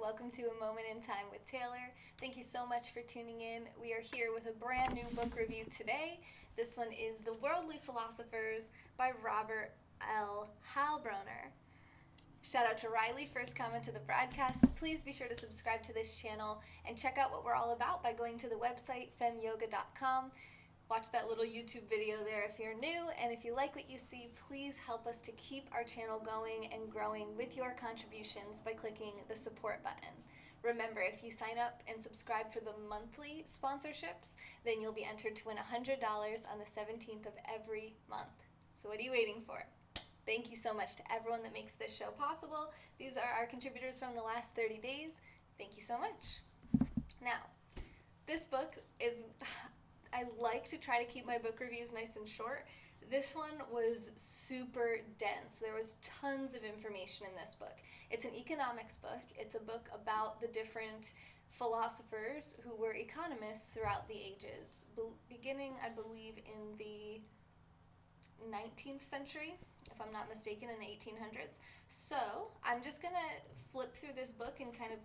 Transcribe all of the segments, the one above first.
welcome to A Moment in Time with Taylor. Thank you so much for tuning in. We are here with a brand new book review today. This one is The Worldly Philosophers by Robert L. Heilbroner. Shout out to Riley, first comment to the broadcast. Please be sure to subscribe to this channel and check out what we're all about by going to the website femyoga.com. Watch that little YouTube video there if you're new, and if you like what you see, please help us to keep our channel going and growing with your contributions by clicking the support button. Remember, if you sign up and subscribe for the monthly sponsorships, then you'll be entered to win $100 on the 17th of every month. So what are you waiting for? Thank you so much to everyone that makes this show possible. These are our contributors from the last 30 days. Thank you so much. Now, this book is... I like to try to keep my book reviews nice and short. This one was super dense. There was tons of information in this book. It's an economics book. It's a book about the different philosophers who were economists throughout the ages, beginning, I believe, in the 19th century, if I'm not mistaken, in the 1800s. So I'm just going to flip through this book and kind of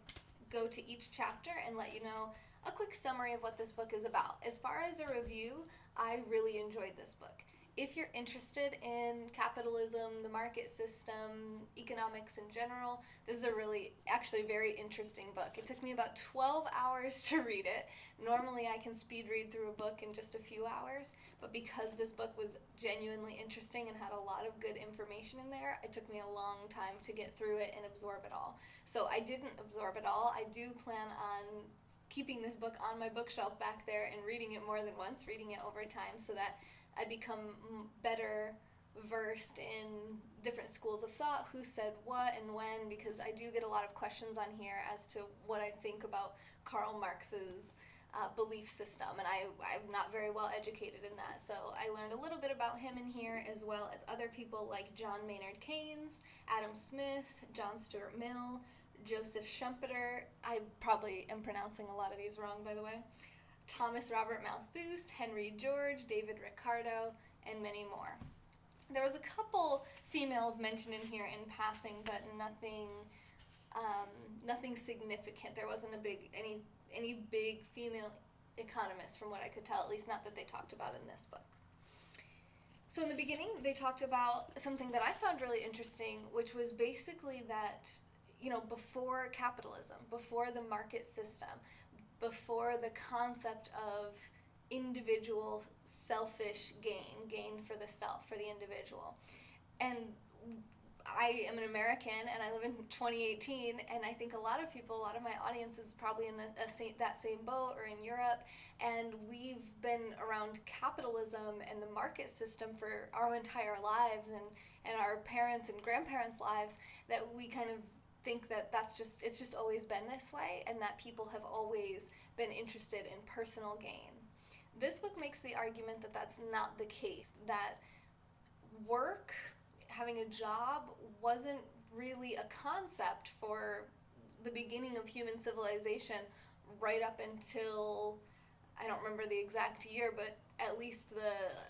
go to each chapter and let you know a quick summary of what this book is about. As far as a review, I really enjoyed this book. If you're interested in capitalism, the market system, economics in general, this is a really, actually very interesting book. It took me about 12 hours to read it. Normally I can speed read through a book in just a few hours, but because this book was genuinely interesting and had a lot of good information in there, it took me a long time to get through it and absorb it all. So I didn't absorb it all. I do plan on keeping this book on my bookshelf back there and reading it more than once, reading it over time, so that I become better versed in different schools of thought, who said what and when, because I do get a lot of questions on here as to what I think about Karl Marx's belief system, and I'm not very well educated in that, so I learned a little bit about him in here, as well as other people like John Maynard Keynes, Adam Smith, John Stuart Mill, Joseph Schumpeter, I probably am pronouncing a lot of these wrong, by the way, Thomas Robert Malthus, Henry George, David Ricardo, and many more. There was a couple females mentioned in here in passing, but nothing significant. There wasn't any big female economists from what I could tell, at least not that they talked about in this book. So in the beginning, they talked about something that I found really interesting, which was basically that, before capitalism, before the market system, before the concept of individual selfish gain for the self, for the individual. And I am an American, and I live in 2018, and I think a lot of my audience is probably in that same boat or in Europe, and we've been around capitalism and the market system for our entire lives and our parents and grandparents' lives, that we kind of think that it's just always been this way, and that people have always been interested in personal gain. This book makes the argument that that's not the case, that work, having a job, wasn't really a concept for the beginning of human civilization right up until, I don't remember the exact year, but at least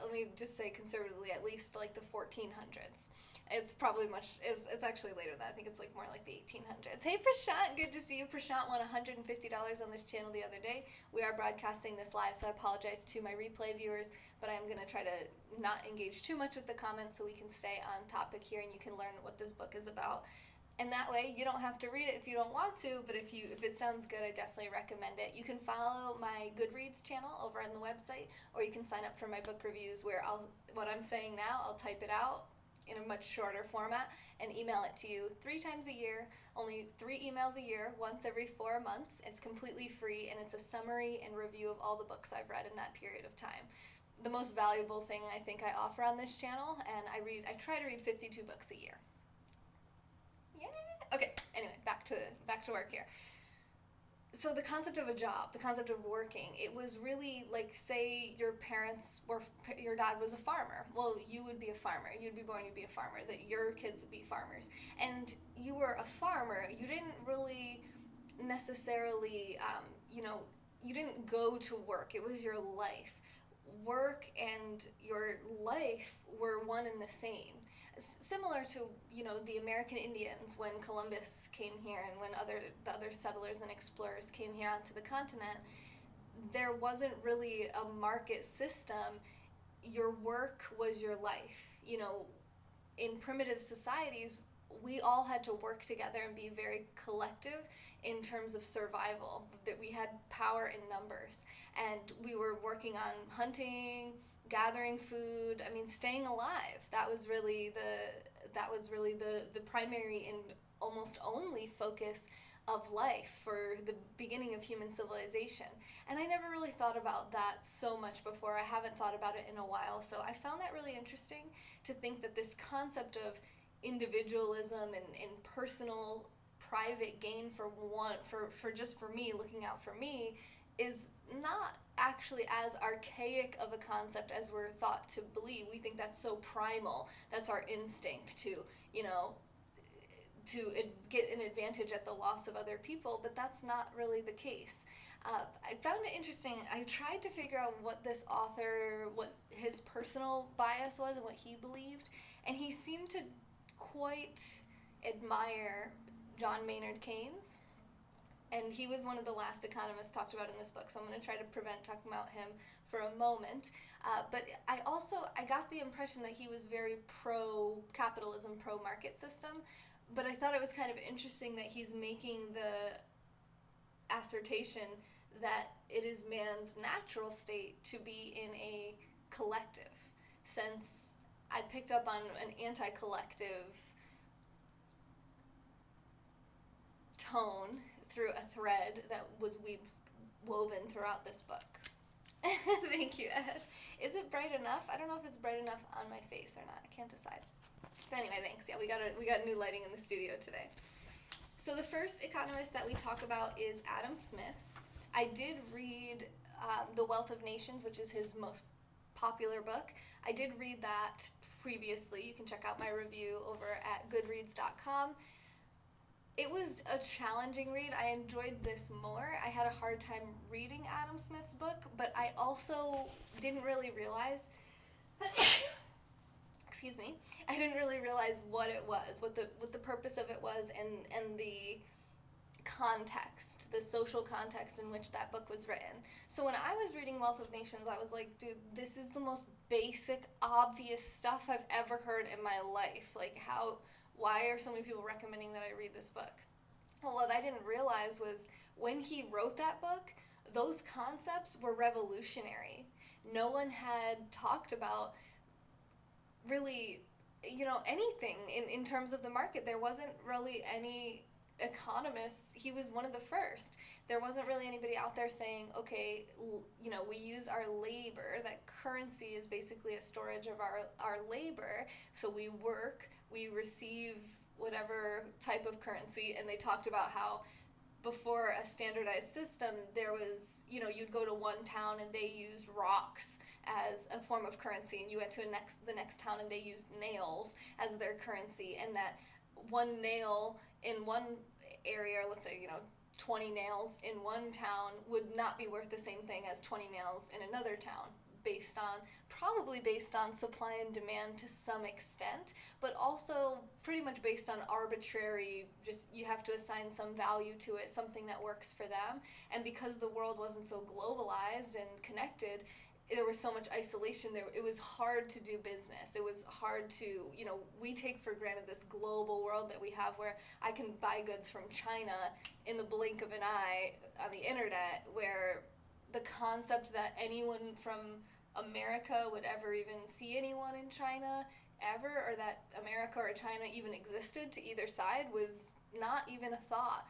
let me just say conservatively, at least like the 1400s. It's probably it's actually later than that. I think it's more like the 1800s. Hey Prashant, good to see you. Prashant won $150 on this channel the other day. We are broadcasting this live, so I apologize to my replay viewers, but I'm going to try to not engage too much with the comments so we can stay on topic here and you can learn what this book is about. And that way, you don't have to read it if you don't want to, but if it sounds good, I definitely recommend it. You can follow my Goodreads channel over on the website, or you can sign up for my book reviews where what I'm saying now, I'll type it out in a much shorter format and email it to you 3 times a year, only 3 emails a year, once every 4 months. It's completely free, and it's a summary and review of all the books I've read in that period of time. The most valuable thing I think I offer on this channel, and I try to read 52 books a year. Yeah. Okay, anyway, back to work here. So the concept of a job, the concept of working, it was really like, say your dad was a farmer. Well, you would be a farmer. You'd be born, you'd be a farmer. That your kids would be farmers. And you were a farmer. You didn't really necessarily, you didn't go to work. It was your life. work and your life were one and the same. Similar to, the American Indians when Columbus came here and when the other settlers and explorers came here onto the continent, there wasn't really a market system. Your work was your life. In primitive societies, we all had to work together and be very collective in terms of survival. That we had power in numbers, and we were working on hunting, gathering food. Staying alive. That was really the primary and almost only focus of life for the beginning of human civilization. And I never really thought about that so much before. I haven't thought about it in a while, so I found that really interesting to think that this concept of individualism and personal private gain for just for me, looking out for me, is not actually as archaic of a concept as we're thought to believe. We think that's so primal. That's our instinct to get an advantage at the loss of other people, but that's not really the case. I found it interesting. I tried to figure out what this author, what his personal bias was and what he believed, and he seemed to quite admire John Maynard Keynes, and he was one of the last economists talked about in this book, so I'm going to try to prevent talking about him for a moment. But I got the impression that he was very pro-capitalism, pro-market system, but I thought it was kind of interesting that he's making the assertion that it is man's natural state to be in a collective, since I picked up on an anti-collective tone through a thread that was woven throughout this book. Thank you, Ed. Is it bright enough? I don't know if it's bright enough on my face or not. I can't decide. But anyway, thanks. Yeah, we got new lighting in the studio today. So the first economist that we talk about is Adam Smith. I did read The Wealth of Nations, which is his most popular book. I did read that previously. You can check out my review over at goodreads.com. It was a challenging read. I enjoyed this more. I had a hard time reading Adam Smith's book, but I also didn't really realize excuse me, I didn't really realize what it was, what the purpose of it was, and the context, the social context in which that book was written. So when I was reading Wealth of Nations, I was like, dude, this is the most basic, obvious stuff I've ever heard in my life. Like, why are so many people recommending that I read this book? Well, what I didn't realize was when he wrote that book, those concepts were revolutionary. No one had talked about really, anything in terms of the market. There wasn't really any economists. He was one of the first. There wasn't really anybody out there saying, okay, we use our labor, that currency is basically a storage of our labor, so we work, we receive whatever type of currency. And they talked about how before a standardized system, there was, you'd go to one town and they used rocks as a form of currency, and you went to the next town and they used nails as their currency, and that one nail in one area, let's say, 20 nails in one town would not be worth the same thing as 20 nails in another town, probably based on supply and demand to some extent, but also pretty much based on arbitrary, just you have to assign some value to it, something that works for them. And because the world wasn't so globalized and connected, there was so much isolation there. It was hard to do business. It was hard to, we take for granted this global world that we have where I can buy goods from China in the blink of an eye on the internet, where the concept that anyone from America would ever even see anyone in China ever, or that America or China even existed to either side, was not even a thought.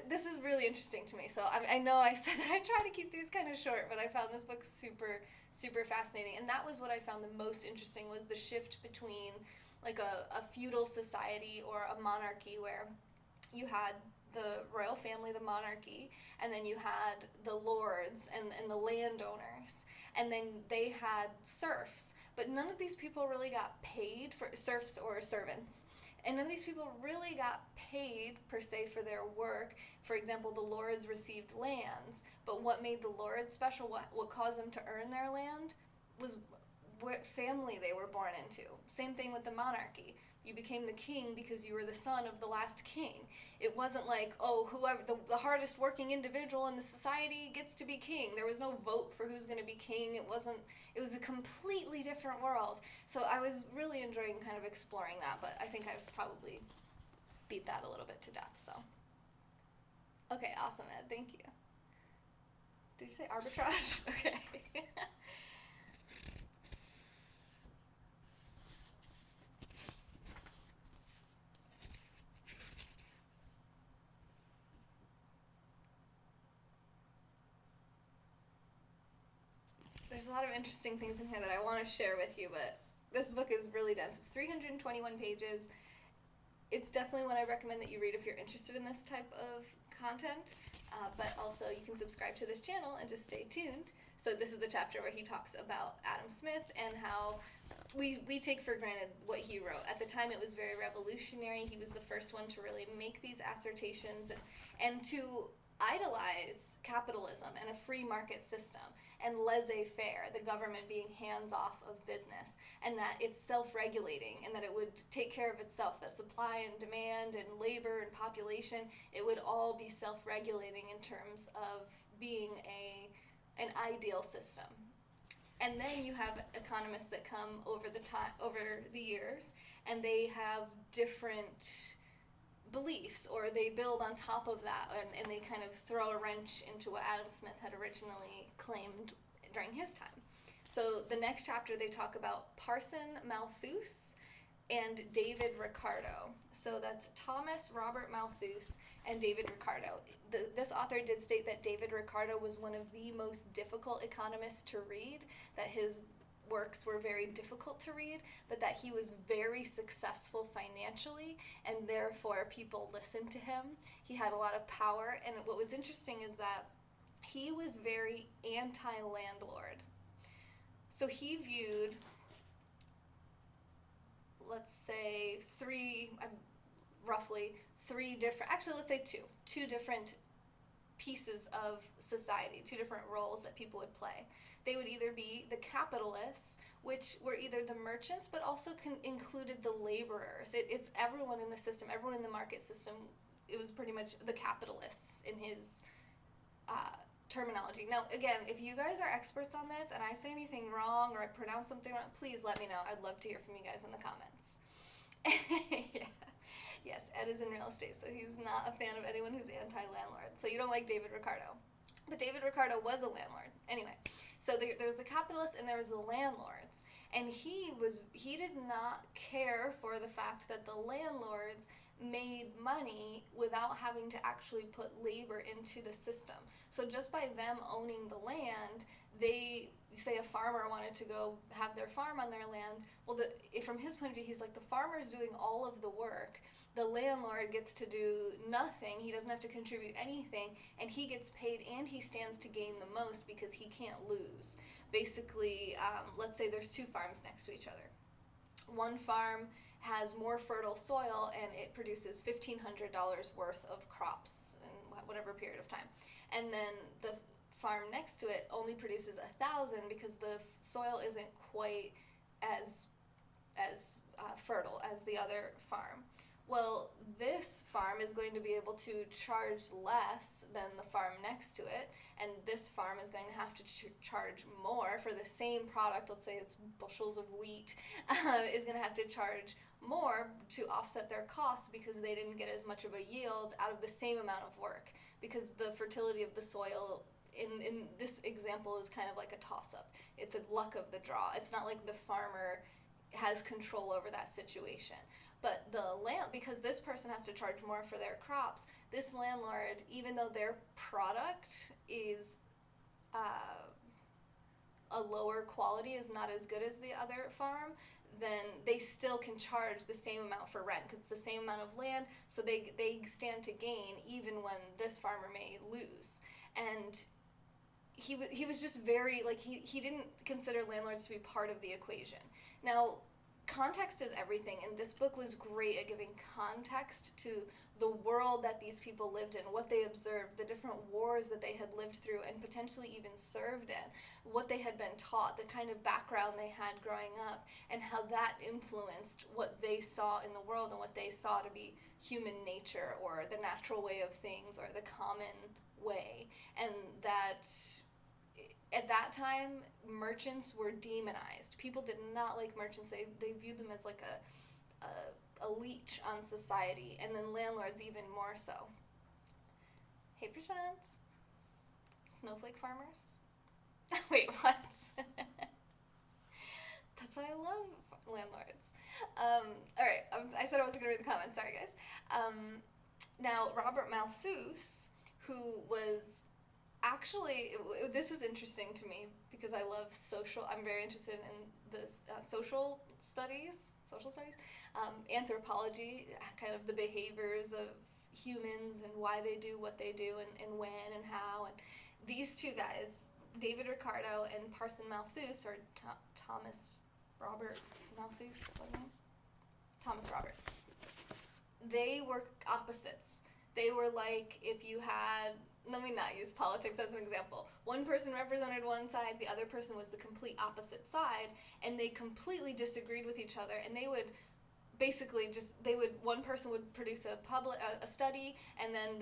This is really interesting to me. So I know I said that I try to keep these kind of short, but I found this book super, super fascinating. And that was what I found the most interesting, was the shift between like a feudal society or a monarchy, where you had the royal family, the monarchy, and then you had the lords and the landowners, and then they had serfs. But none of these people really got paid for serfs or servants. And none of these people really got paid, per se, for their work. For example, the lords received lands, but what made the lords special, what caused them to earn their land, was what family they were born into. Same thing with the monarchy. You became the king because you were the son of the last king. It wasn't like, oh, whoever, the hardest working individual in the society gets to be king. There was no vote for who's going to be king. It was a completely different world. So I was really enjoying kind of exploring that, but I think I've probably beat that a little bit to death, so. Okay, awesome, Ed, thank you. Did you say arbitrage? Okay. There's a lot of interesting things in here that I want to share with you, but this book is really dense. It's 321 pages. It's definitely one I recommend that you read if you're interested in this type of content, but also you can subscribe to this channel and just stay tuned. So this is the chapter where he talks about Adam Smith and how we take for granted what he wrote. At the time, it was very revolutionary. He was the first one to really make these assertions and to idolize capitalism and a free market system and laissez-faire, the government being hands-off of business, and that it's self-regulating and that it would take care of itself, that supply and demand and labor and population, it would all be self-regulating in terms of being an ideal system. And then you have economists that come over the years, and they have different beliefs, or they build on top of that, and they kind of throw a wrench into what Adam Smith had originally claimed during his time. So the next chapter they talk about Parson Malthus and David Ricardo. So that's Thomas Robert Malthus and David Ricardo. This author did state that David Ricardo was one of the most difficult economists to read, that his works were very difficult to read, but that he was very successful financially, and therefore people listened to him. He had a lot of power, and what was interesting is that he was very anti-landlord. So he viewed, let's say, roughly three different, actually let's say two different pieces of society, two different roles that people would play. They would either be the capitalists, which were either the merchants, but also included the laborers. It's everyone in the system, everyone in the market system. It was pretty much the capitalists in his terminology. Now, again, if you guys are experts on this and I say anything wrong or I pronounce something wrong, please let me know. I'd love to hear from you guys in the comments. Yeah. Yes, Ed is in real estate, so he's not a fan of anyone who's anti-landlord. So you don't like David Ricardo. But David Ricardo was a landlord. Anyway, so there was the capitalists and there was the landlords. And he did not care for the fact that the landlords made money without having to actually put labor into the system. So just by them owning the land, say a farmer wanted to go have their farm on their land, well, from his point of view, he's like, the farmer's doing all of the work. The landlord gets to do nothing. He doesn't have to contribute anything, and he gets paid, and he stands to gain the most because he can't lose. Basically, let's say there's two farms next to each other. One farm has more fertile soil, and it produces $1,500 worth of crops in whatever period of time. And then the farm next to it only produces $1,000 because the soil isn't quite as fertile as the other farm. Well, this farm is going to be able to charge less than the farm next to it, and this farm is going to have to charge more for the same product. Let's say it's bushels of wheat, is going to have to charge more to offset their costs because they didn't get as much of a yield out of the same amount of work, because the fertility of the soil in this example is kind of like a toss-up. It's a luck of the draw. It's not like the farmer has control over that situation. But because this person has to charge more for their crops, this landlord, even though their product is a lower quality, is not as good as the other farm, then they still can charge the same amount for rent because it's the same amount of land, so they stand to gain even when this farmer may lose. And he was just very, like, he didn't consider landlords to be part of the equation. Now, context is everything, and this book was great at giving context to the world that these people lived in, what they observed, the different wars that they had lived through and potentially even served in, what they had been taught, the kind of background they had growing up, and how that influenced what they saw in the world and what they saw to be human nature or the natural way of things or the common way. And that at that time, merchants were demonized. People did not like merchants. They viewed them as like a leech on society, and then landlords even more so. Hey, Prashant. Snowflake farmers? Wait, what? That's why I love landlords. Alright, I said I wasn't going to read the comments. Sorry, guys. Now, Robert Malthus, who was actually, this is interesting to me because I love I'm very interested in this social studies, anthropology, kind of the behaviors of humans and why they do what they do and when and how. And these two guys, David Ricardo and Parson Malthus, or Thomas Robert Malthus, Thomas Robert, they were opposites. They were like if you had, let me not use politics as an example. One person represented one side, the other person was the complete opposite side, and they completely disagreed with each other, and they would basically one person would produce a study, and then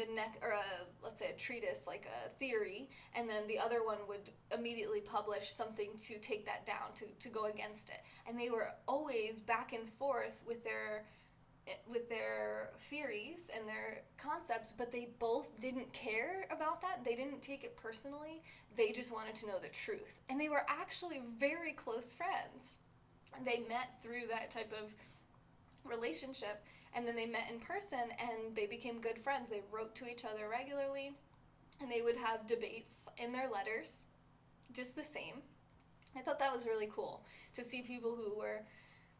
let's say a treatise, like a theory, and then the other one would immediately publish something to take that down, to go against it. And they were always back and forth with their theories and their concepts, but they both didn't care about that. They didn't take it personally. They just wanted to know the truth. And they were actually very close friends. They met through that type of relationship, and then they met in person and they became good friends. They wrote to each other regularly, and they would have debates in their letters, just the same. I thought that was really cool to see people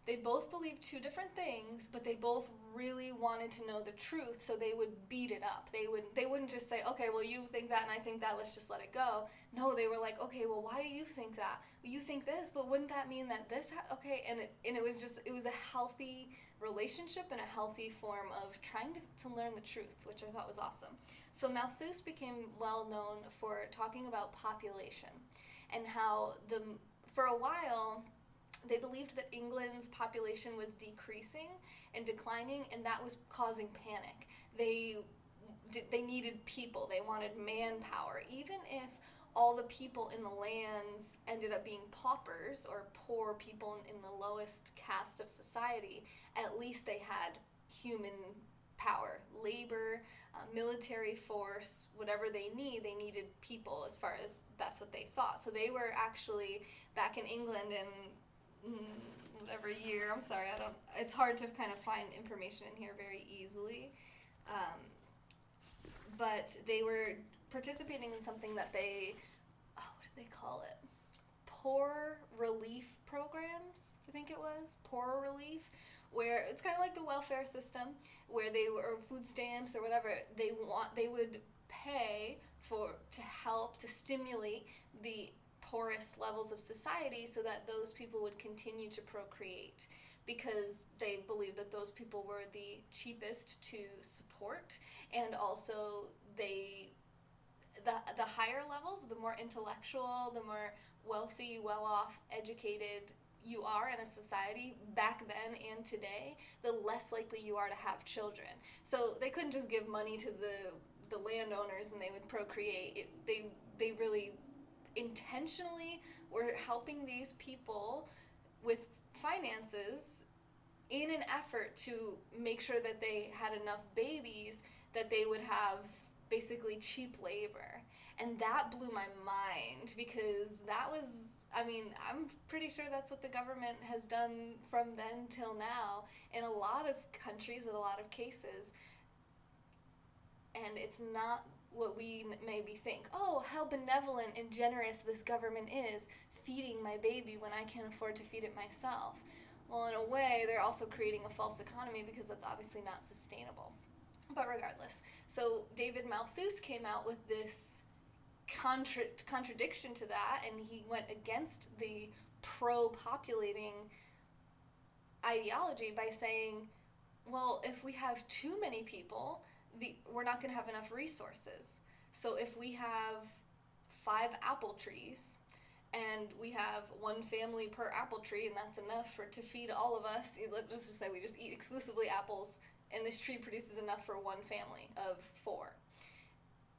they both believed two different things, but they both really wanted to know the truth, so they would beat it up. They wouldn't just say, okay, well, you think that and I think that, let's just let it go. No, they were like, okay, well, why do you think that? Well, you think this, but wouldn't that mean that this? Okay, and it was a healthy relationship and a healthy form of trying to learn the truth, which I thought was awesome. So Malthus became well known for talking about population and how for a while, they believed that England's population was decreasing and declining, and that was causing panic. They needed people. They wanted manpower. Even if all the people in the lands ended up being paupers or poor people in the lowest caste of society, at least they had human power, labor, military force, whatever they needed people, as far as that's what they thought. So they were actually back in England in whatever year, I'm sorry, it's hard to kind of find information in here very easily, but they were participating in something that what did they call it? Poor relief programs, I think it was, poor relief, where it's kind of like the welfare system, where or food stamps or whatever, they would pay to help, to stimulate the poorest levels of society so that those people would continue to procreate, because they believed that those people were the cheapest to support, and also the higher levels, the more intellectual, the more wealthy, well-off, educated you are in a society back then and today, the less likely you are to have children. So they couldn't just give money to the landowners and they would procreate. They really intentionally were helping these people with finances in an effort to make sure that they had enough babies that they would have basically cheap labor. And that blew my mind, because that was, I'm pretty sure that's what the government has done from then till now in a lot of countries, in a lot of cases. And it's not what we maybe think, oh, how benevolent and generous this government is, feeding my baby when I can't afford to feed it myself. Well, in a way, they're also creating a false economy, because that's obviously not sustainable. But regardless, so David Malthus came out with this contradiction to that, and he went against the pro-populating ideology by saying, well, if we have too many people, we're not going to have enough resources. So if we have 5 apple trees and we have 1 family per apple tree, and that's enough to feed all of us, let's just say we just eat exclusively apples, and this tree produces enough for 1 family of 4.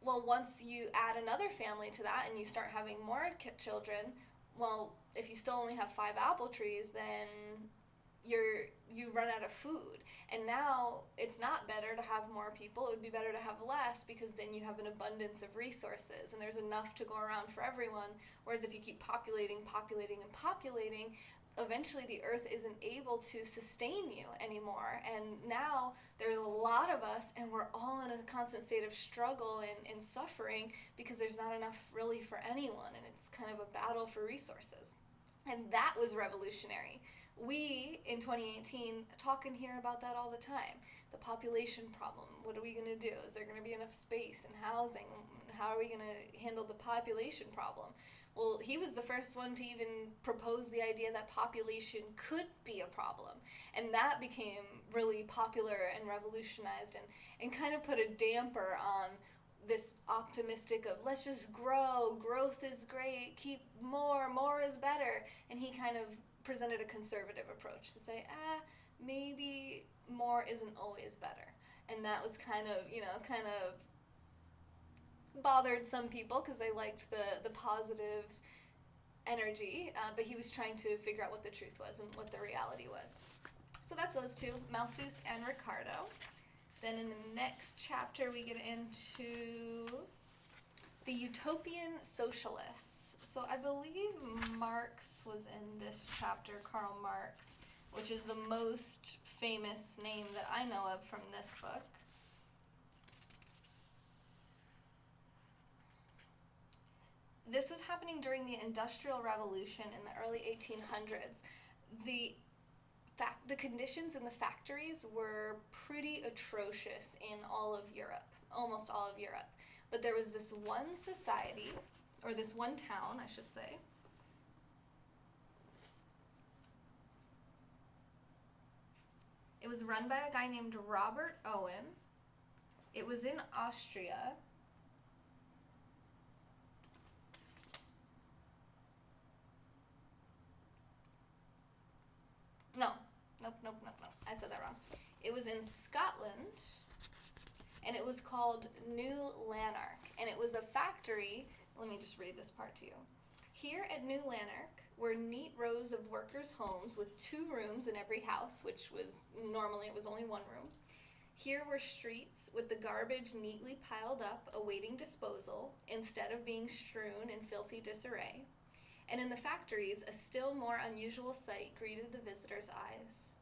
Well, once you add another family to that and you start having more children, well, if you still only have 5 apple trees, then you run out of food. And now it's not better to have more people, it would be better to have less, because then you have an abundance of resources and there's enough to go around for everyone. Whereas if you keep populating, eventually the earth isn't able to sustain you anymore. And now there's a lot of us and we're all in a constant state of struggle and suffering, because there's not enough really for anyone, and it's kind of a battle for resources. And that was revolutionary. We, in 2018, talk and hear about that all the time. The population problem. What are we going to do? Is there going to be enough space and housing? How are we going to handle the population problem? Well, he was the first one to even propose the idea that population could be a problem. And that became really popular and revolutionized, and kind of put a damper on this optimistic of, let's just grow, growth is great, keep more is better. And he kind of presented a conservative approach to say, maybe more isn't always better. And that was kind of bothered some people because they liked the positive energy, but he was trying to figure out what the truth was and what the reality was. So that's those two, Malthus and Ricardo. Then in the next chapter we get into the Utopian socialists. So I believe Marx was in this chapter, Karl Marx, which is the most famous name that I know of from this book. This was happening during the Industrial Revolution in the early 1800s. The conditions in the factories were pretty atrocious in all of Europe, almost all of Europe. But there was this one society, or this one town, I should say. It was run by a guy named Robert Owen. It was in Austria. No. I said that wrong. It was in Scotland, and it was called New Lanark. And it was a factory. Let me just read this part to you. Here at New Lanark were neat rows of workers' homes with 2 rooms in every house, which was normally it was only 1 room. Here were streets with the garbage neatly piled up, awaiting disposal, instead of being strewn in filthy disarray. And in the factories, a still more unusual sight greeted the visitor's eyes.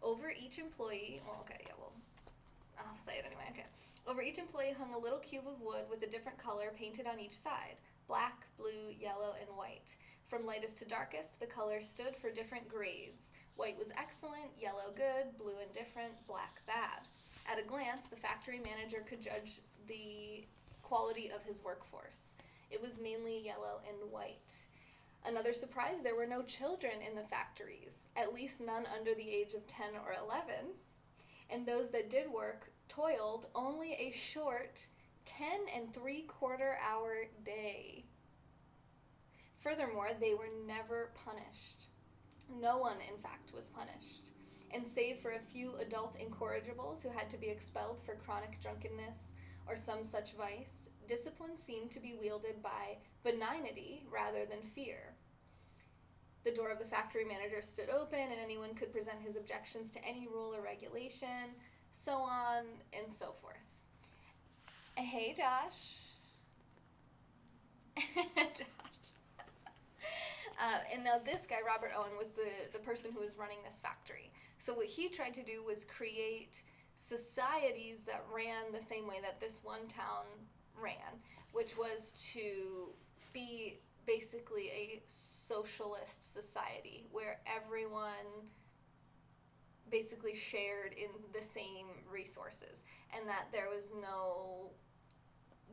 Over each employee, I'll say it anyway, okay. Over each employee hung a little cube of wood with a different color painted on each side: black, blue, yellow, and white. From lightest to darkest, the colors stood for different grades. White was excellent, yellow good, blue indifferent, black bad. At a glance, the factory manager could judge the quality of his workforce. It was mainly yellow and white. Another surprise, there were no children in the factories, at least none under the age of 10 or 11. And those that did work toiled only a short 10 3/4 hour day. Furthermore, they were never punished. No one, in fact, was punished. And save for a few adult incorrigibles who had to be expelled for chronic drunkenness or some such vice, discipline seemed to be wielded by benignity rather than fear. The door of the factory manager stood open, and anyone could present his objections to any rule or regulation, so on and so forth. Hey, Josh. And now this guy, Robert Owen, was the person who was running this factory. So what he tried to do was create societies that ran the same way that this one town ran, which was to be basically a socialist society where everyone basically shared in the same resources, and that there was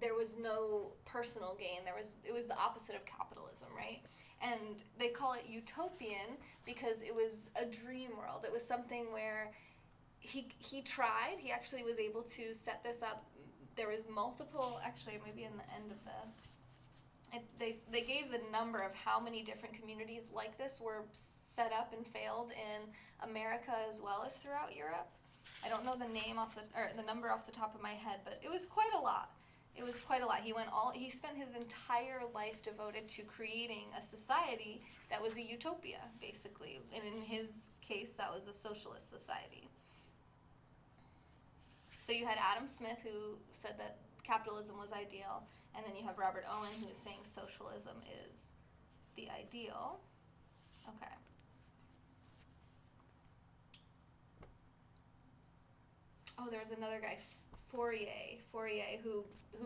there was no personal gain. It was the opposite of capitalism, right? And they call it utopian because it was a dream world. It was something where he tried. He actually was able to set this up. There was multiple, actually maybe in the end of this, they gave the number of how many different communities like this were set up and failed in America as well as throughout Europe. I don't know the number off the top of my head, but it was quite a lot. It was quite a lot. He spent his entire life devoted to creating a society that was a utopia, basically. And in his case, that was a socialist society. So you had Adam Smith, who said that capitalism was ideal, and then you have Robert Owen, who is saying socialism is the ideal. Okay. Oh, there was another guy, Fourier, who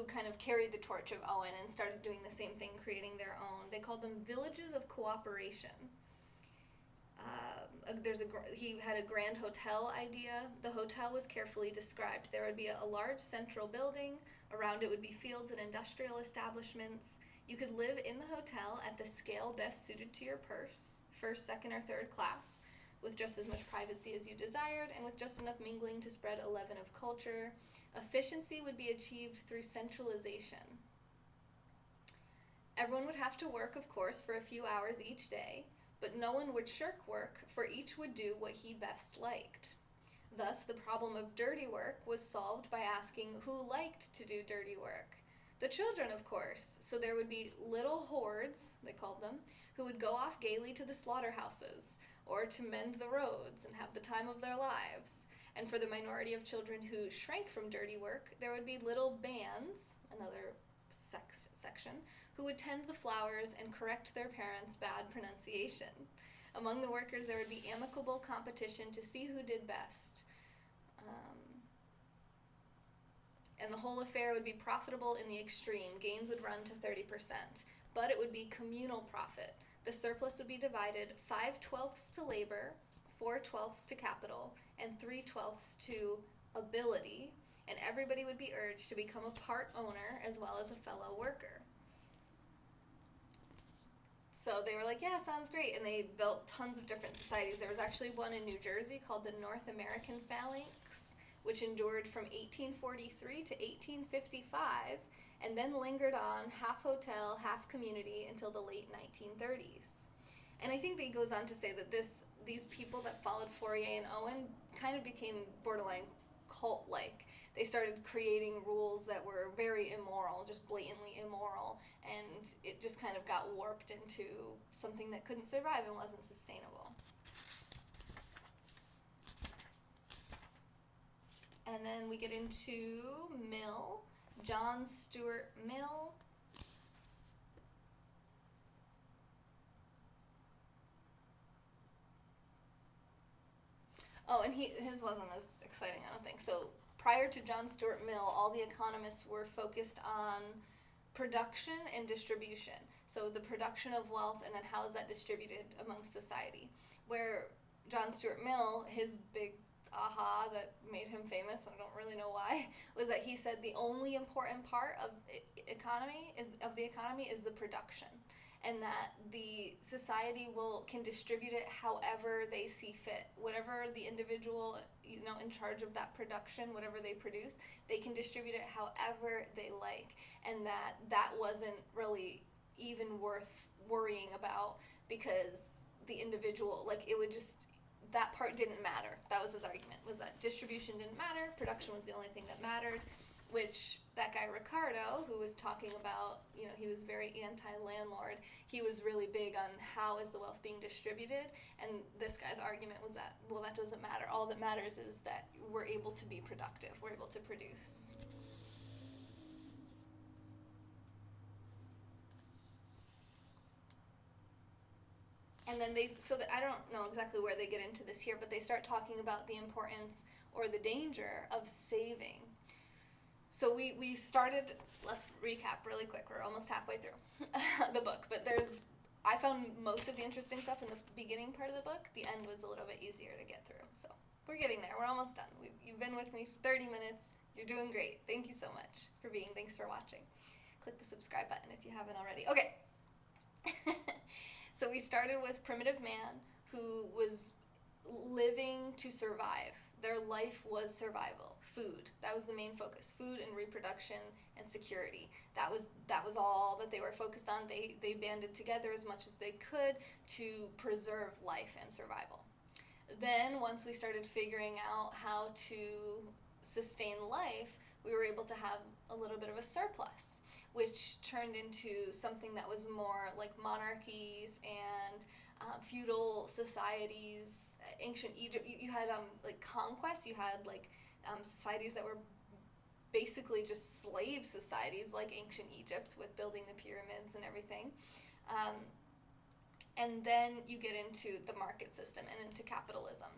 kind of carried the torch of Owen and started doing the same thing, creating their own. They called them villages of cooperation. He had a grand hotel idea. The hotel was carefully described. There would be a large central building. Around it would be fields and industrial establishments. You could live in the hotel at the scale best suited to your purse, first, second, or third class, with just as much privacy as you desired, and with just enough mingling to spread a leaven of culture. Efficiency would be achieved through centralization. Everyone would have to work, of course, for a few hours each day, but no one would shirk work, for each would do what he best liked. Thus, the problem of dirty work was solved by asking who liked to do dirty work. The children, of course, so there would be little hordes, they called them, who would go off gaily to the slaughterhouses, or to mend the roads and have the time of their lives. And for the minority of children who shrank from dirty work, there would be little bands, another section, who would tend the flowers and correct their parents' bad pronunciation. Among the workers, there would be amicable competition to see who did best. And the whole affair would be profitable in the extreme. Gains would run to 30%, but it would be communal profit. The surplus would be divided 5/12 to labor, 4/12 to capital, and 3/12 to ability, and everybody would be urged to become a part owner as well as a fellow worker. So they were like, yeah, sounds great, and they built tons of different societies. There was actually one in New Jersey called the North American Phalanx, which endured from 1843 to 1855, and then lingered on, half hotel, half community, until the late 1930s. And I think that he goes on to say that these people that followed Fourier and Owen kind of became borderline cult-like. They started creating rules that were very immoral, just blatantly immoral, and it just kind of got warped into something that couldn't survive and wasn't sustainable. And then we get into Mill, John Stuart Mill. Oh, and his wasn't as exciting, I don't think. So prior to John Stuart Mill, all the economists were focused on production and distribution. So the production of wealth, and then how is that distributed amongst society. Where John Stuart Mill, his big aha that made him famous, I don't really know why, was that he said the only important part of the economy is the production, and that the society can distribute it however they see fit. Whatever the individual, in charge of that production, whatever they produce, they can distribute it however they like, and that wasn't really even worth worrying about, because the individual, it would just, that part didn't matter. That was his argument, was that distribution didn't matter, production was the only thing that mattered, which that guy Ricardo, who was talking about, he was very anti-landlord, he was really big on how is the wealth being distributed, and this guy's argument was that, well, that doesn't matter. All that matters is that we're able to be productive, we're able to produce. And then I don't know exactly where they get into this here, but they start talking about the importance or the danger of saving. So we started, let's recap really quick, we're almost halfway through the book, but I found most of the interesting stuff in the beginning part of the book. The end was a little bit easier to get through, so we're getting there, we're almost done. You've been with me for 30 minutes, You're doing great. Thank you so much for being. Thanks for watching. Click the subscribe button if you haven't already. Okay. So we started with primitive man who was living to survive. Their life was survival. Food. That was the main focus. Food and reproduction and security. That was all that they were focused on. They banded together as much as they could to preserve life and survival. Then once we started figuring out how to sustain life, we were able to have a little bit of a surplus, which turned into something that was more like monarchies and feudal societies. Ancient Egypt, you had like conquest. You had like societies that were basically just slave societies, like ancient Egypt, with building the pyramids and everything. And then you get into the market system and into capitalism.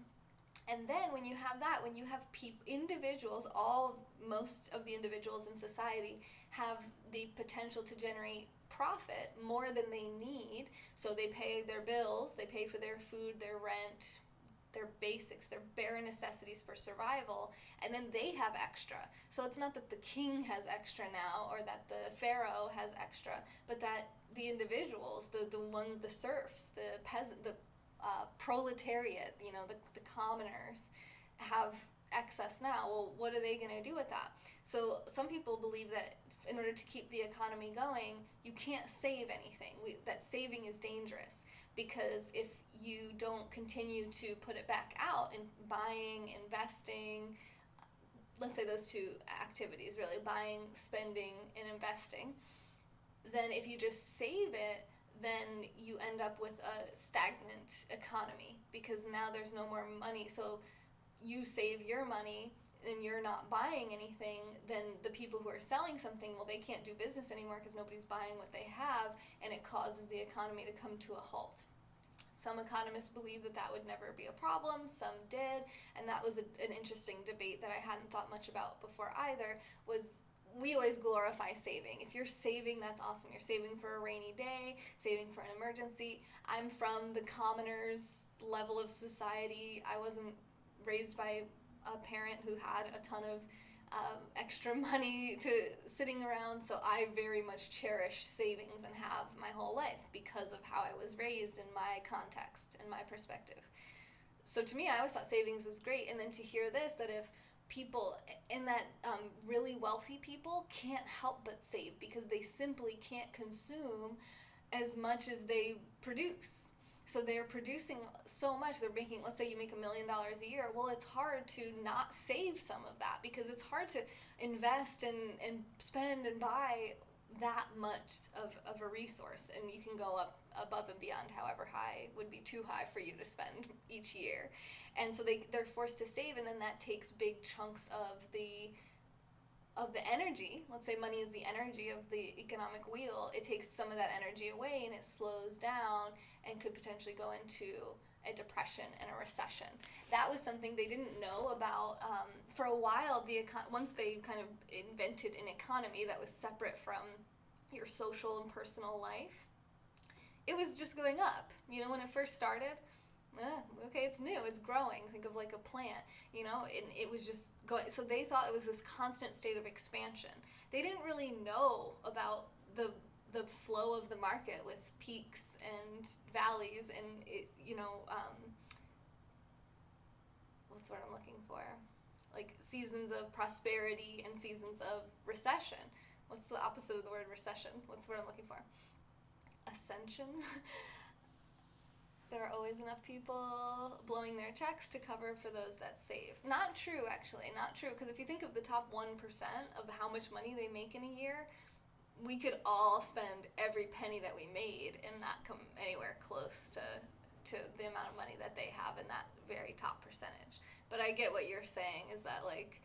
And then when you have that, when you have individuals, most of the individuals in society have the potential to generate profit more than they need, so they pay their bills, they pay for their food, their rent, their basics, their bare necessities for survival, and then they have extra. So it's not that the king has extra now or that the pharaoh has extra, but that the individuals, the serfs, the peasant, the proletariat, the commoners, have excess now. Well, what are they going to do with that? So some people believe that in order to keep the economy going, you can't save anything. That saving is dangerous, because if you don't continue to put it back out in buying, investing, let's say those two activities, really, buying, spending, and investing, then if you just save it, then you end up with a stagnant economy, because now there's no more money. So you save your money and you're not buying anything, then the people who are selling something, well, they can't do business anymore because nobody's buying what they have, and it causes the economy to come to a halt. Some economists believe that would never be a problem, some did, and that was an interesting debate that I hadn't thought much about before either. Was we always glorify saving. If you're saving, that's awesome. You're saving for a rainy day, saving for an emergency. I'm from the commoners level of society. I wasn't raised by a parent who had a ton of extra money sitting around, so I very much cherish savings and have my whole life because of how I was raised in my context and my perspective. So to me, I always thought savings was great, and then to hear this, that if people, and that really wealthy people can't help but save because they simply can't consume as much as they produce. So they're producing so much, they're making, let's say you make $1 million a year, well, it's hard to not save some of that, because it's hard to invest and spend and buy that much of a resource, and you can go up above and beyond however high would be too high for you to spend each year. And so they're forced to save, and then that takes big chunks of the energy. Let's say money is the energy of the economic wheel. It takes some of that energy away, and it slows down and could potentially go into a depression and a recession. That was something they didn't know about for a while. Once they kind of invented an economy that was separate from your social and personal life, it was just going up. When it first started, okay, it's new, it's growing. Think of like a plant, and it was just going. So they thought it was this constant state of expansion. They didn't really know about the flow of the market with peaks and valleys and what's the word I'm looking for? Like seasons of prosperity and seasons of recession. What's the opposite of the word recession? What's the word I'm looking for? Ascension. There are always enough people blowing their checks to cover for those that save. Not true, actually. Not true. Because if you think of the top 1% of how much money they make in a year, we could all spend every penny that we made and not come anywhere close to the amount of money that they have in that very top percentage. But I get what you're saying, is that like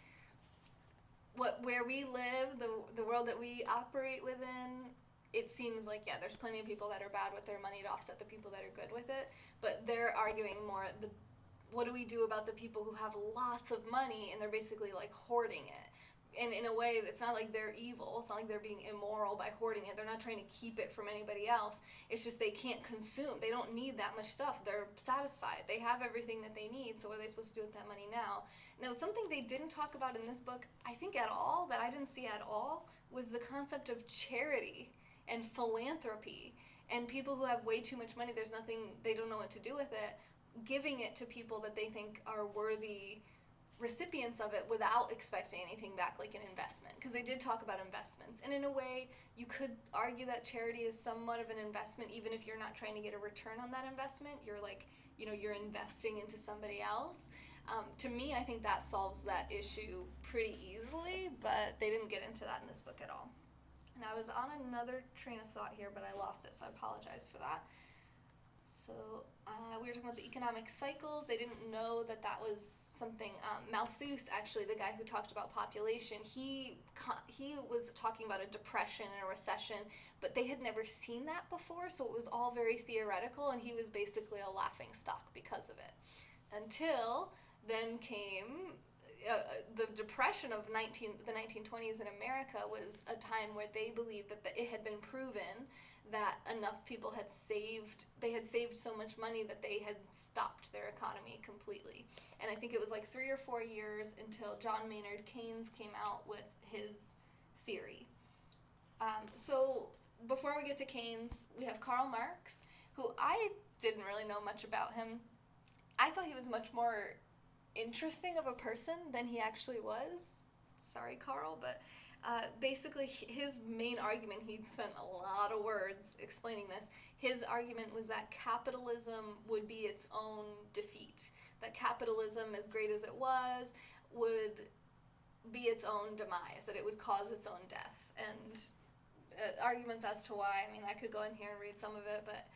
where we live, the world that we operate within, it seems like, yeah, there's plenty of people that are bad with their money to offset the people that are good with it, but they're arguing more what do we do about the people who have lots of money and they're basically like hoarding it? And in a way, it's not like they're evil. It's not like they're being immoral by hoarding it. They're not trying to keep it from anybody else. It's just they can't consume. They don't need that much stuff. They're satisfied. They have everything that they need, so what are they supposed to do with that money now? Now, something they didn't talk about in this book, I think at all, that I didn't see at all, was the concept of charity and philanthropy. And people who have way too much money, there's nothing, they don't know what to do with it, giving it to people that they think are worthy recipients of it without expecting anything back, like an investment, because they did talk about investments. And in a way, you could argue that charity is somewhat of an investment, even if you're not trying to get a return on that investment. You're like, you're investing into somebody else. To me, I think that solves that issue pretty easily, but they didn't get into that in this book at all. And I was on another train of thought here, but I lost it, so I apologize for that. So we were talking about the economic cycles. They didn't know that was something. Malthus, actually, the guy who talked about population, he was talking about a depression and a recession, but they had never seen that before, so it was all very theoretical, and he was basically a laughing stock because of it. Until then came the depression of the 1920s in America was a time where they believed that it had been proven that enough people had saved so much money that they had stopped their economy completely. And I think it was like 3 or 4 years until John Maynard Keynes came out with his theory. So before we get to Keynes, we have Karl Marx, who I didn't really know much about him. I thought he was much more interesting of a person than he actually was. Sorry, Karl, but basically his main argument, he'd spent a lot of words explaining this, his argument was that capitalism would be its own defeat. That capitalism, as great as it was, would be its own demise, that it would cause its own death. And arguments as to why, I mean, I could go in here and read some of it, but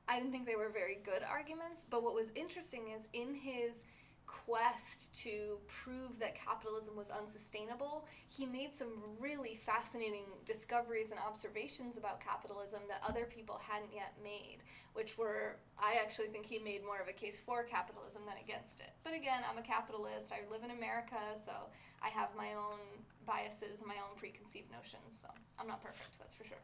I didn't think they were very good arguments. But what was interesting is in his quest to prove that capitalism was unsustainable, he made some really fascinating discoveries and observations about capitalism that other people hadn't yet made, which were, I actually think he made more of a case for capitalism than against it. But again, I'm a capitalist, I live in America, so I have my own biases, my own preconceived notions, so I'm not perfect, that's for sure.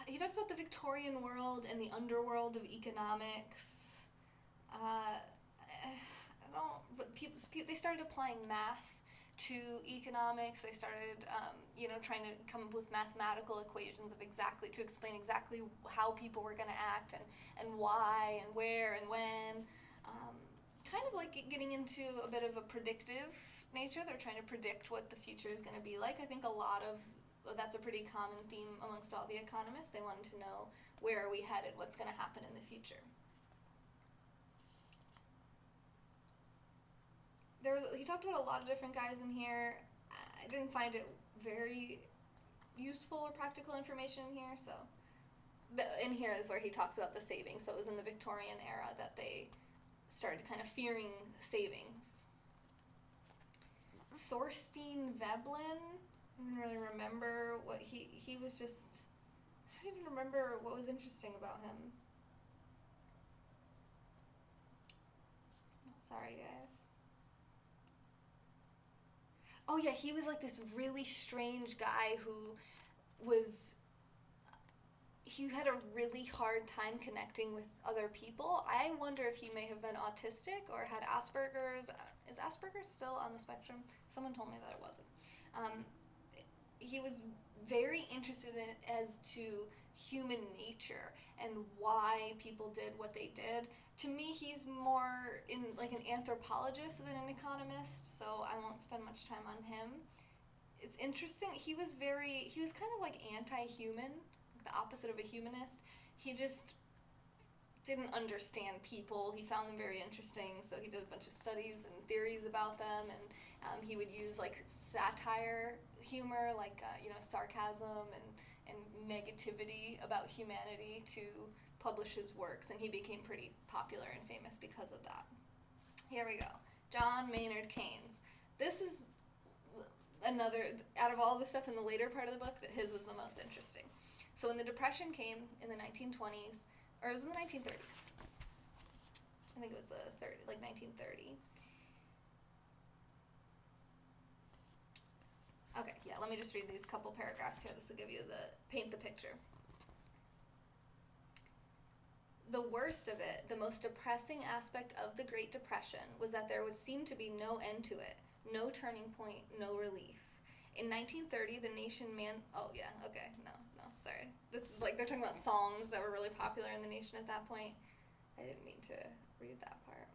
He talks about the Victorian world and the underworld of economics. They started applying math to economics. They started, trying to come up with mathematical equations to explain exactly how people were going to act and why and where and when. Kind of like getting into a bit of a predictive nature. They're trying to predict what the future is going to be like. I think that's a pretty common theme amongst all the economists. They wanted to know, where are we headed? What's going to happen in the future? He talked about a lot of different guys in here. I didn't find it very useful or practical information in here, so in here is where he talks about the savings. So it was in the Victorian era that they started kind of fearing savings. Thorstein Veblen, I don't really remember what he was just, I don't even remember what was interesting about him. Sorry, guys. Oh yeah, he was like this really strange guy he had a really hard time connecting with other people. I wonder if he may have been autistic or had Asperger's. Is Asperger's still on the spectrum? Someone told me that it wasn't. He was very interested as to human nature and why people did what they did. To me, he's more in like an anthropologist than an economist, so I won't spend much time on him. It's interesting. He was kind of like anti-human, the opposite of a humanist. He just didn't understand people. He found them very interesting, so he did a bunch of studies and theories about them, and he would use like satire humor, like sarcasm and negativity about humanity to publish his works, and he became pretty popular and famous because of that. Here we go. John Maynard Keynes. This is another, out of all the stuff in the later part of the book, that his was the most interesting. So when the Depression came in the 1920s, or it was in the 1930s, I think it was 1930. let me just read these couple paragraphs here. This will give you paint the picture. The worst of it, the most depressing aspect of the Great Depression, was that there seemed to be no end to it, no turning point, no relief. In 1930, the nation sorry. This is like, they're talking about songs that were really popular in the nation at that point. I didn't mean to read that part.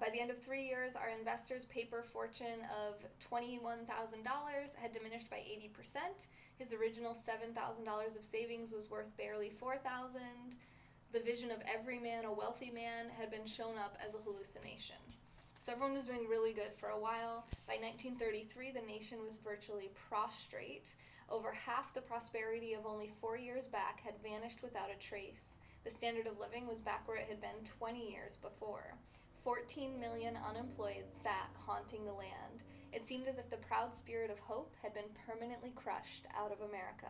By the end of 3 years, our investors' paper fortune of $21,000 had diminished by 80%. His original $7,000 of savings was worth barely $4,000. The vision of every man a wealthy man had been shown up as a hallucination. So everyone was doing really good for a while. By 1933, the nation was virtually prostrate. Over half the prosperity of only 4 years back had vanished without a trace. The standard of living was back where it had been 20 years before. 14 million unemployed sat haunting the land. It seemed as if the proud spirit of hope had been permanently crushed out of America.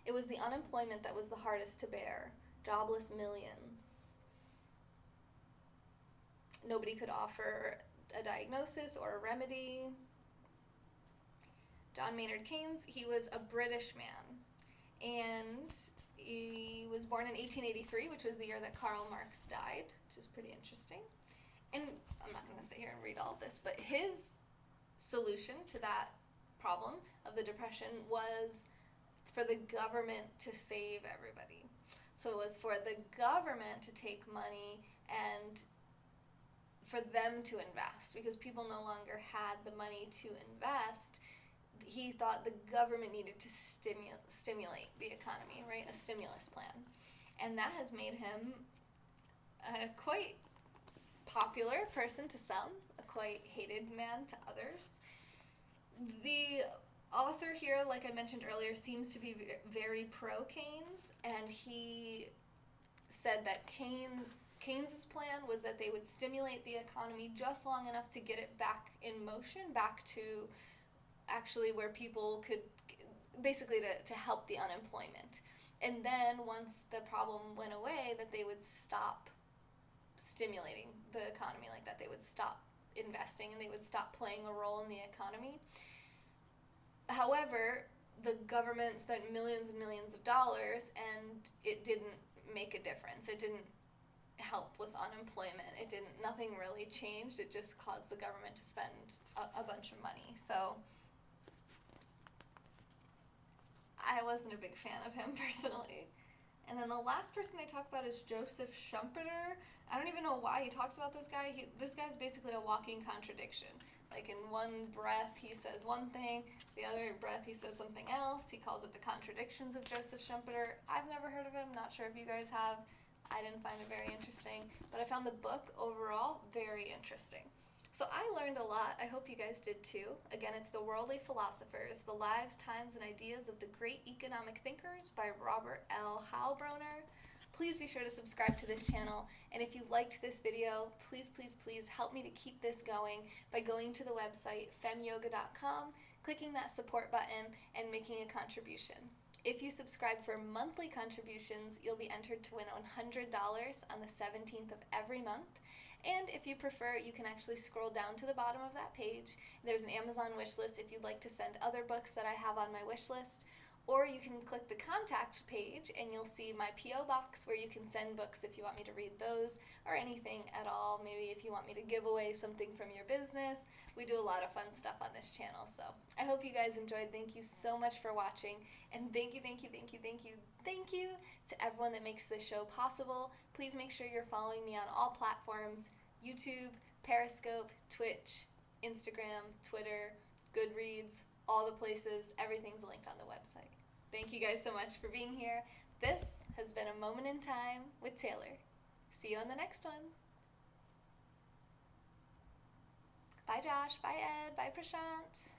It was the unemployment that was the hardest to bear. Jobless millions. Nobody could offer a diagnosis or a remedy. John Maynard Keynes, he was a British man, and he was born in 1883, which was the year that Karl Marx died, which is pretty interesting. And I'm not going to sit here and read all of this, but his solution to that problem of the Depression was for the government to save everybody. So it was for the government to take money and for them to invest, because people no longer had the money to invest. He thought the government needed to stimulate the economy, right? A stimulus plan. And that has made him a quite popular person to some, a quite hated man to others. The author here, like I mentioned earlier, seems to be very pro-Keynes, and he said that Keynes's plan was that they would stimulate the economy just long enough to get it back in motion, back to actually where people could, basically to help the unemployment. And then once the problem went away, that they would stop stimulating the economy like that. They would stop investing and they would stop playing a role in the economy. However, the government spent millions and millions of dollars and it didn't make a difference. It didn't help with unemployment. Nothing really changed. It just caused the government to spend a bunch of money. So I wasn't a big fan of him personally. And then the last person they talk about is Joseph Schumpeter. I don't even know why he talks about this guy. This guy's basically a walking contradiction. Like, in one breath he says one thing, the other breath he says something else. He calls it the contradictions of Joseph Schumpeter. I've never heard of him, not sure if you guys have. I didn't find it very interesting, but I found the book overall very interesting. So I learned a lot. I hope you guys did too. Again, it's The Worldly Philosophers, The Lives, Times, and Ideas of the Great Economic Thinkers by Robert L. Heilbroner. Please be sure to subscribe to this channel, and if you liked this video, please, please, please help me to keep this going by going to the website femyoga.com, clicking that support button, and making a contribution. If you subscribe for monthly contributions, you'll be entered to win $100 on the 17th of every month. And if you prefer, you can actually scroll down to the bottom of that page. There's an Amazon wish list if you'd like to send other books that I have on my wish list. Or you can click the contact page and you'll see my P.O. box where you can send books if you want me to read those or anything at all. Maybe if you want me to give away something from your business. We do a lot of fun stuff on this channel. So I hope you guys enjoyed. Thank you so much for watching. And thank you to everyone that makes this show possible. Please make sure you're following me on all platforms: YouTube, Periscope, Twitch, Instagram, Twitter, Goodreads, all the places. Everything's linked on the website. Thank you guys so much for being here. This has been A Moment in Time with Taylor. See you on the next one. Bye Josh, bye Ed, bye Prashant.